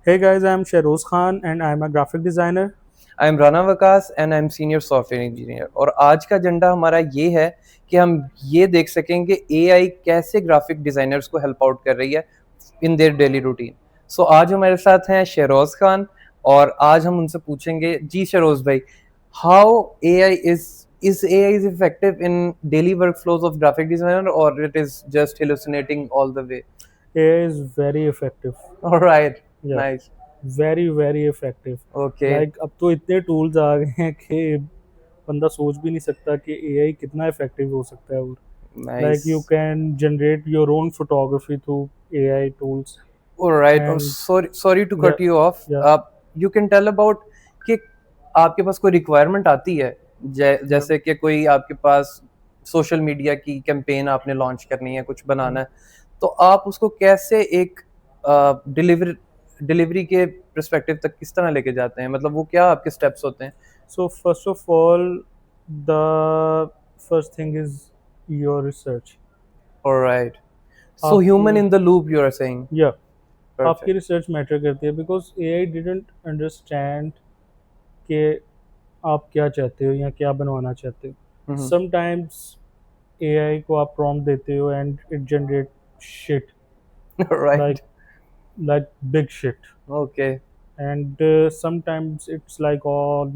Hey guys, I'm Shehroz Khan and I'm a graphic designer. I am Rana Waqas and I am senior software engineer. और आज का agenda हमारा ये है कि हम ये देख सकेंगे एआई कैसे ग्राफिक डिज़ाइनर्स को हेल्प आउट कर रही है इन देयर डेली रूटीन। सो आज हमारे साथ हैं शहरोज खान और आज हम उनसे पूछेंगे, जी शहरोज भाई, how AI is AI is effective in daily workflows of graphic designer और it is just hallucinating all the way? AI is very effective. Alright, Yeah, nice, very effective. Okay, Like अब तो इतने tools आ गए हैं कि बंदा सोच भी नहीं सकता कि AI कितना इफेक्टिव हो सकता है। और nice. like you can generate your own photography through AI tools Alright, और and sorry to yeah, cut you off. yeah, आप you can tell about कि आपके पास कोई रिक्वायरमेंट आती है, yeah. जैसे कि कोई आपके पास सोशल मीडिया की कैंपेन आपने लॉन्च करनी है, कुछ बनाना है, तो आप उसको कैसे एक डिलीवरी के पर्सपेक्टिव तक किस तरह लेके जाते हैं? मतलब वो क्या आपके स्टेप्स होते हैं? So first of all, the first thing is your research. Alright, so human आपकी in the loop you are saying. yeah, आपकी Perfect. रिसर्च मैटर करती है बिकॉज AI didn't understand कि आप क्या चाहते हो या क्या बनवाना चाहते हो। Mhm. समटाइम्स AI को आप प्रॉम्प्ट देते हो and it generate shit, Right. Like like big shit. Okay. And sometimes it's like all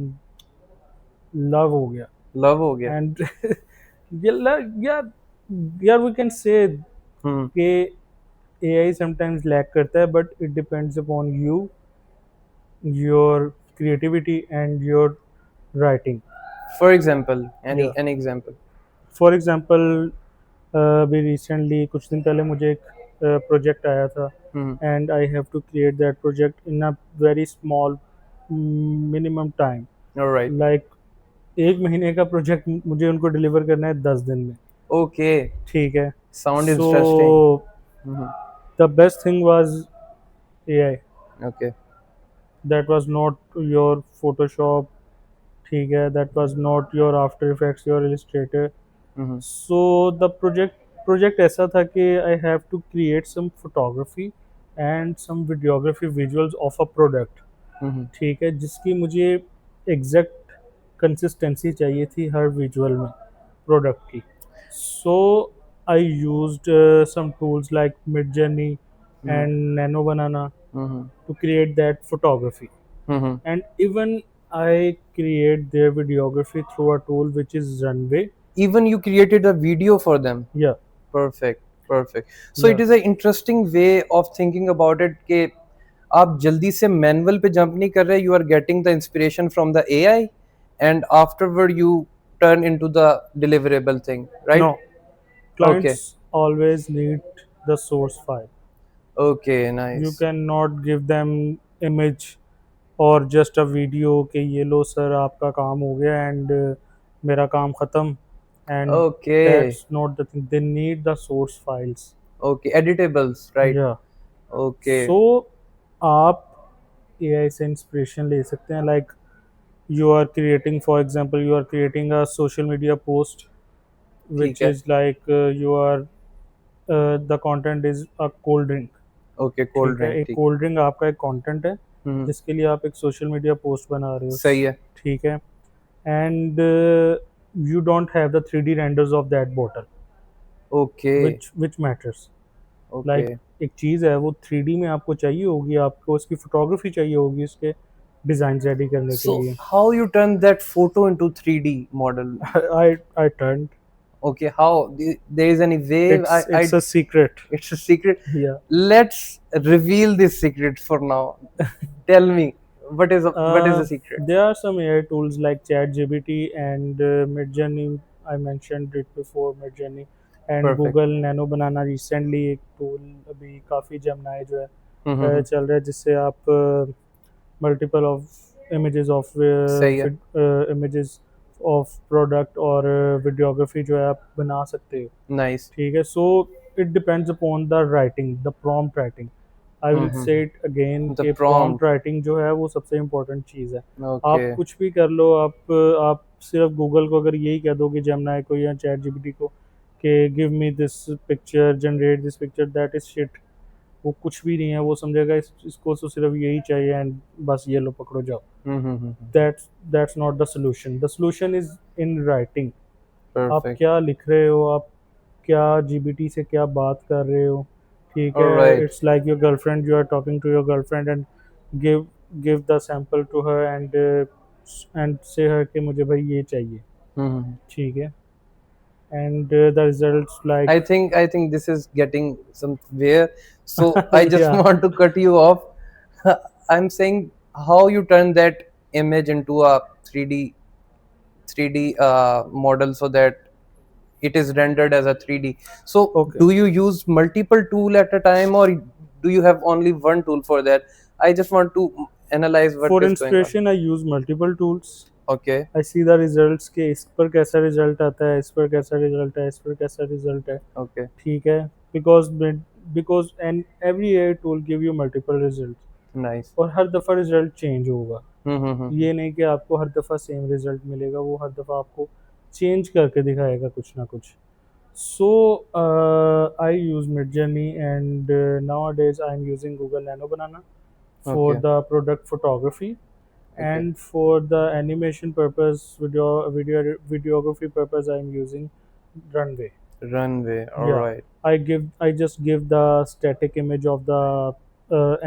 love हो गया। लव हो गया। एंड या यार वी कैन से हम्म। कि AI समटाइम्स लैक करता है, but it depends upon you, your creativity and your writing. For example, या any example? फॉर एग्जांपल अभी रिसेंटली कुछ दिन पहले मुझे एक प्रोजेक्ट आया था Hmm. And I have to create that project in a very small minimum time. All right. Like एक महीने का प्रोजेक्ट मुझे उनको डिलीवर करना है 10 दिन में। Okay. ठीक है। Sound so interesting. Hmm. The best thing was AI, Okay. That was not your Photoshop. ठीक है, that was not your After Effects, your Illustrator. Hmm. So the project ऐसा था कि I have to create some photography and some videography visuals of a product. Hmm. ठीक है, जिसकी मुझे exact consistency चाहिए थी हर विजुअल में प्रोडक्ट की। So I used some tools like Midjourney Hmm. and Nano Banana Hmm. to create that photography. Hmm. And even I create their videography through a tool which is Runway. Even you created a video for them. Yeah, Perfect. Perfect. So yeah. it is an interesting way of thinking about it कि आप जल्दी से manual पे jump नहीं कर रहे, you are getting the inspiration from the AI and afterward you turn into the deliverable thing, right? No, Okay. clients always need the source file. Okay, You nice. cannot give them image और just a video कि ये लो sir आपका काम हो गया and मेरा काम ख़त्म। And Okay. That's not the thing, they need the source files. Okay, editables, right? या Okay. सो आप AI से इंस्पिरेशन ले सकते हैं। Like you are creating, for example, you are creating a social media post ठीक which है। is like you are the content is a cold drink। Okay, cold ठीक है, ड्रिंक, एक ठीक। कोल्ड ड्रिंक आपका एक कंटेंट है हुँ, जिसके लिए आप एक सोशल मीडिया पोस्ट बना रहे हो। सही है। ठीक है, and you don't have the 3D renders of that bottle, okay, which matters। Okay. like एक चीज़ है वो 3D में आपको चाहिए होगी, आपको उसकी फोटोग्राफी चाहिए होगी उसके डिज़ाइन रेडी करने के सो लिए। How you turn that photo into 3D model? I turned, Okay, how? There is any way it's a secret। it's a secret. Yeah, Let's reveal this secret for now. Tell me, what is the secret? there are some AI tools like ChatGPT and Midjourney. I mentioned it before, Midjourney and Perfect. Google Nano Banana recently एक tool अभी काफ़ी Gemini जो है हुँ, हुँ, हुँ। चल रहा है, जिससे आप मल्टीपल ऑफ सही है। इमेजेस ऑफ प्रोडक्ट और वीडियोग्राफी जो है आप बना सकते हो। नाइस। ठीक है, so it depends upon the writing, the prompt writing. I um, will um, say it again um. The कि प्रॉम्प्ट प्रॉम्प्ट। राइटिंग जो है वो सबसे इम्पोर्टेंट चीज़ है। ओके। आप कुछ भी कर लो, आप सिर्फ गूगल को अगर यही कह दो कि जेमिनाई को या चैट जीपीटी को कि give me this picture, generate this picture, that is shit. वो कुछ भी नहीं है, वो समझेगा इसको तो सिर्फ यही चाहिए एंड बस ये लो पकड़ो जाओ। That's not the solution. The solution is in writing. आप Perfect. क्या लिख रहे हो, आप क्या जीबीटी से क्या बात कर रहे हो, ठीक All है। right. It's like your girlfriend, you are talking to your girlfriend and give give the sample to her and say her कि मुझे भाई ये चाहिए, Mm-hmm. ठीक है। And the results like I think this is getting somewhere. So I just या want to cut you off. I'm saying how you turn that image into a 3D model so that it is rendered as a 3D. So okay. do you use multiple tool at a time, or do you have only one tool for that? I just want to analyze what for is going on. Inspiration I use multiple tools. Okay. I see the results के इस पर कैसा result आता है, इस पर कैसा result है, इस पर कैसा रिजल्ट है, Okay. ठीक है। Because because and every AI tool give you multiple result, Nice. और हर दफ़ा रिजल्ट चेंज होगा। Mm-hmm. ये नहीं कि आपको हर दफ़ा सेम रिजल्ट मिलेगा, वो हर दफ़ा आपको चेंज करके दिखाएगा कुछ ना कुछ। So I use Midjourney and nowadays I am using Google Nano Banana for Okay. the product photography, Okay. and for the animation purpose, videography purpose, I'm using Runway. Runway. All Yeah, right. I just give the static image of the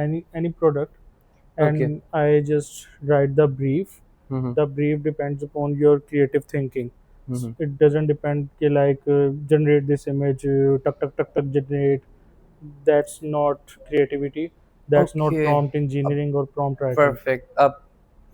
any product, Okay. and I just write the brief. Mm-hmm. The brief depends upon your creative thinking. Mm-hmm. It doesn't depend कि like generate this image, tuck tuck tuck tuck generate. That's not creativity. That's not Okay. prompt engineering or prompt writing. Perfect.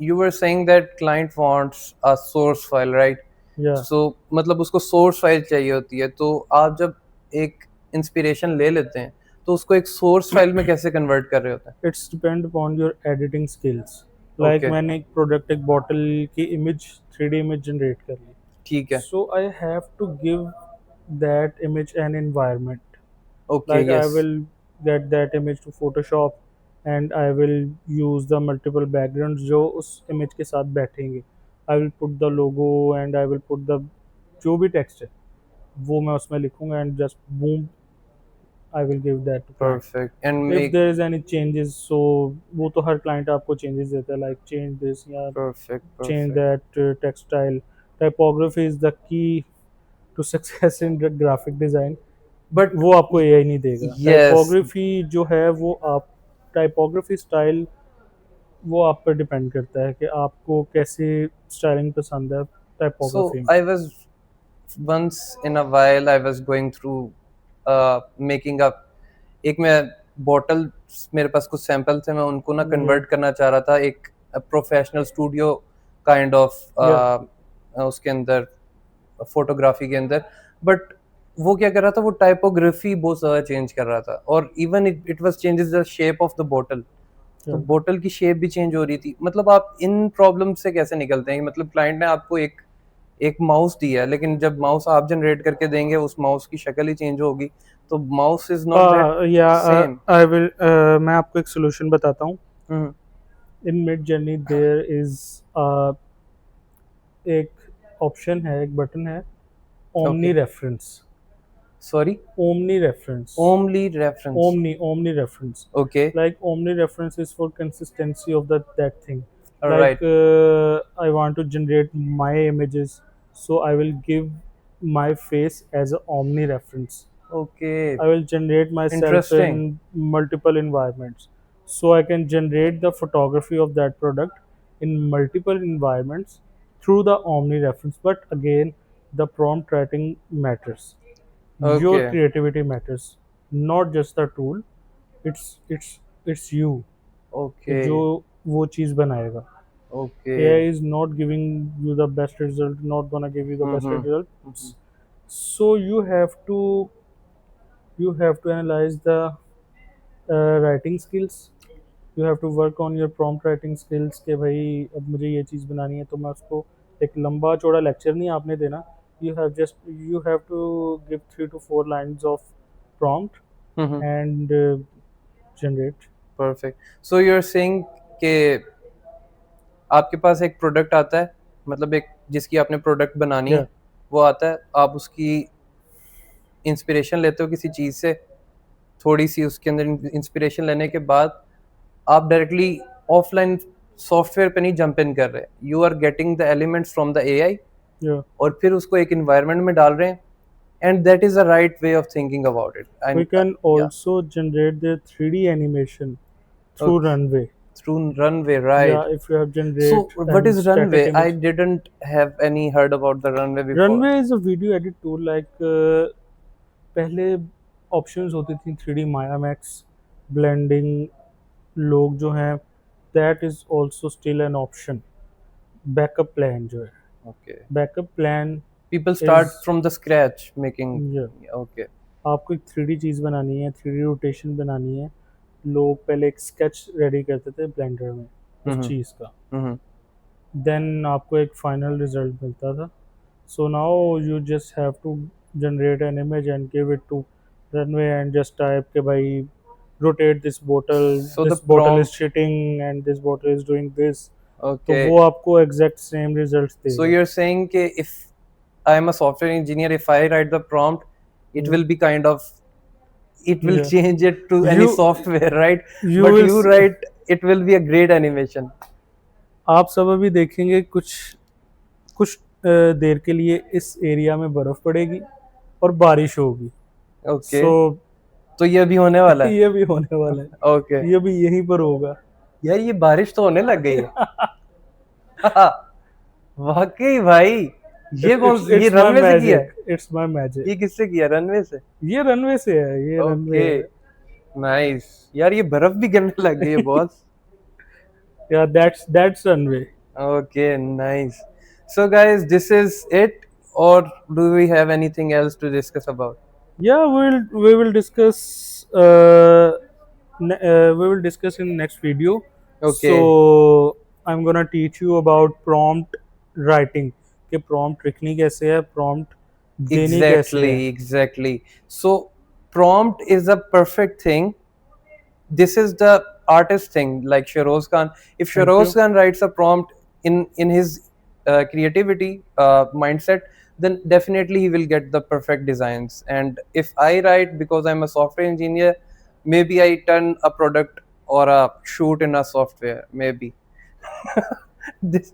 You were saying that client wants a source file, right? Yeah, So मतलब उसको source file चाहिए होती है, तो आप जब एक inspiration ले लेते हैं तो उसको एक source file में कैसे convert कर रहे होते हैं? it's depend upon your editing skills. Like Okay. मैंने एक प्रोडक्ट, एक बॉटल की इमेज 3D इमेज जनरेट कर ली, ठीक है. so I have to give that image an environment. Okay. Like I Yes. will get that image to Photoshop and I will use the multiple backgrounds जो उस image के साथ बैठेंगे। I will put the logo and I will put the जो भी text है वो मैं उसमें लिखूंगा and just boom I will give that to client. Perfect. And If make there is any changes, so वो तो हर client आपको changes देता है, like change this या perfect. change Perfect. that textile. Typography is the key to success in graphic design. But वो आपको AI नहीं देगा। yes. टाइपोग्राफी जो है वो आप टाइपोग्राफी स्टाइल वो आप पर डिपेंड करता है कि आपको कैसे स्टाइलिंग पसंद है So टाइपोग्राफी में। I was once in a while I was going through making a एक मैं बॉटल मेरे पास कुछ सैंपल थे, मैं उनको ना या कन्वर्ट करना चाह रहा था एक प्रोफेशनल स्टूडियो काइंड ऑफ या उसके अंदर फोटोग्राफी के अंदर, बट वो क्या कर रहा था, वो टाइपोग्राफी बहुत ज़्यादा चेंज कर रहा था, और even it was changes the shape of the bottle, तो या बॉटल की शेप भी चेंज हो रही थी। मतलब आप इन प्रॉब्लम से कैसे निकलते हैं? मतलब क्लाइंट ने आपको एक एक माउस दिया है, लेकिन जब माउस आप जनरेट करके देंगे उस माउस की शक्ल ही चेंज होगी, तो माउस इज नॉट दैट या सेम। आई विल मैं आपको एक सोल्यूशन बताता हूँ। In Midjourney there is एक ऑप्शन है, एक बटन है, omni okay, reference. Sorry, omni reference, omni reference. omni reference. Okay, Like omni reference is for consistency of that thing. Like right, I want to generate my images, so I will give my face as a omni reference. Okay, I will generate myself interesting, in multiple environments, so I can generate the photography of that product in multiple environments through the omni reference. But again, the prompt writing matters, your okay, creativity matters, not just the tool. It's you कि okay, जो वो चीज़ बनाएगा। Okay, AI is not giving you the best result, not gonna give you the best result. So you have to analyze the writing skills. You have to work on your prompt writing skills कि भाई अब मुझे ये चीज़ बनानी है तो मैं उसको एक लंबा चौड़ा लेक्चर नहीं आपने देना। You have to give 3 to 4 lines of prompt and generate. Perfect. So you are saying कि आपके पास एक प्रोडक्ट आता है, मतलब एक जिसकी आपने प्रोडक्ट बनानी है, Yeah, वो आता है, आप उसकी इंस्पिरेशन लेते हो किसी चीज़ से, थोड़ी सी उसके अंदर इंस्पिरेशन लेने के बाद आप डायरेक्टली ऑफलाइन सॉफ्टवेयर पे नहीं जंप इन कर रहे, you are getting the elements from the AI Yeah. और फिर उसको एक इन्वायरमेंट में डाल रहे हैं, and that is the right way of thinking about it. We and can या also generate the 3D animation through Runway. Through runway, Yeah, right. if you have So generate what and is runway? static I image. didn't have any heard about the runway before. Runway is a video edit tool like पहले options होती थी 3D Maya Max, blending, लोग जो हैं that is also still an option. Backup plan जो है, Okay, backup plan people start is from the scratch making। yeah. Okay। आपको एक 3D चीज़ बनानी है, 3D रोटेशन बनानी है। लोग पहले एक स्केच रेडी करते थे ब्लेंडर में उस हम्म चीज़ का, हम्म देन आपको एक फाइनल रिजल्ट मिलता था। So now you just have to generate an image and give it to Runway and just type के भाई रोटेट दिस So the बोतल is prompt, sitting and this बोतल इज डूइंग दिस, तो okay, वो आपको exact same results so देगा। you're saying कि if I am a software engineer, if I write the prompt, it will be kind of, it will Yeah. change it to any You software, right? you But will you s- write, it will be a great animation। आप सब अभी देखेंगे कुछ कुछ देर के लिए इस area में बर्फ पड़ेगी और बारिश होगी। Okay, सो तो ये भी होने वाला है। ये भी होने वाला है, Okay, ये भी यहीं पर होगा। यार ये बारिश तो होने लग गई है। वाकई भाई, ये कौन, ये रनवे से किया है? It's my magic. ये किससे किया, रनवे से? ये रनवे से है, ये रनवे ओके, है। नाइस। यार ये बर्फ भी गिरने लग गई है बॉस। या that's runway. Okay, nice. So guys, this is it, or do we have anything else to discuss about? Yeah, we will discuss we will discuss in next video. Okay, So I'm gonna teach you about prompt writing कि prompt लिखनी कैसे है, prompt देनी कैसे है। exactly. So prompt is a perfect thing. This is the artist thing, like Sharoz Khan. If Thank Sharoz you. Khan writes a prompt in his creativity mindset, then definitely he will get the perfect designs. And if I write because I'm a software engineer, maybe I turn a product or a shoot in a software, maybe. this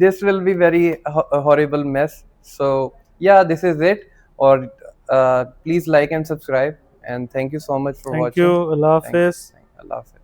this will be very a horrible mess. So yeah, this is it. Or please like and subscribe, and thank you so much for Thank watching. you. Allah Thank you. Hafiz. Allah Hafiz.